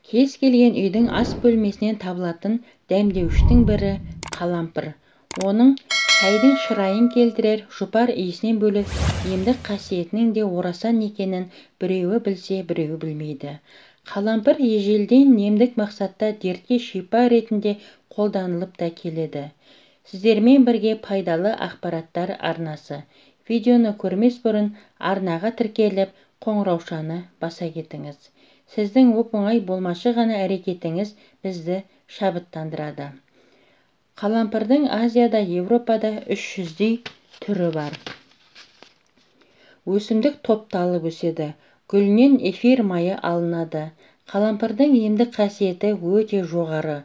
Кез келген үйдің ас бөлмесінен табылатын дәмдеуіштің бірі қалампыр. Оның шайдың шырайын келтірер жұпар иісінен бөлек емдік қасиетінің де орасан екенін біреуі білсе, біреуі білмейді. Қалампыр ежелден емдік мақсатта дертке шипа ретінде қолданылып та келеді. Сіздермен бірге пайдалы ақпараттар арнасы. Видеоны көрмес бұрын арнаға тіркеліп, қоңыраушаны баса кетіңіз. Сіздің оп-оңай болмашы ғана әрекетіңіз бізді шабыттандырады. Қалампырдың Азияда, Европада 300-дей түрі бар. Өсімдік топталып өседі. Гүлінен эфир майы алынады. Қалампырдың емдік қасиеті өте жоғары.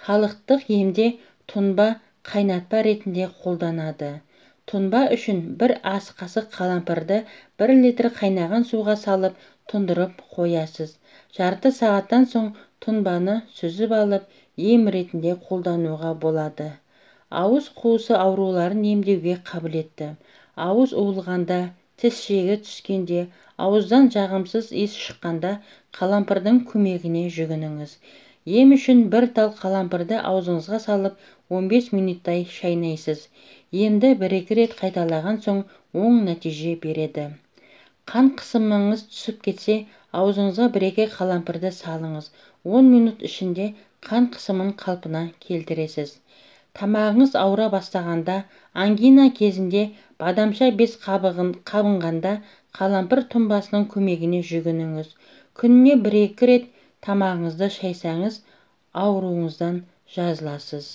Халықтық емде тұнба қайнатпа ретінде қолданады. Тұнба үшін бір ас қасық қалампырды 1 литр қайнаған суға салып тұндырып қоясыз. Жарты сағаттан соң тұнбаны сүзіп алып, ем ретінде қолдануға болады. Ауыз қуысы ауруларын емдеуге қабілетті. Ауыз уылғанда, тіс жегі түскенде, ауыздан жағымсыз иіс шыққанда қалампырдың көмегіне жүгініңіз. Ем үшін бір тал қалампырды аузыңызға салып 15 минуттай шайнайсыз. Емді 1-2 рет қайталаған соң оң нәтиже береді. Қан қысымыңыз түсіп кетсе, аузыңызға 1-2 қалампырды салыңыз. 10 минут ішінде қан қысымын қалпына келтіресіз. Тамағыңыз ауыра бастағанда, ангина кезінде, бадамша без қабынғанда қалампыр тұнбасының көмегіне жүгініңіз. Күніне 1-2 рет тамағыңызды шайсаңыз, ауруыңыздан жазыласыз.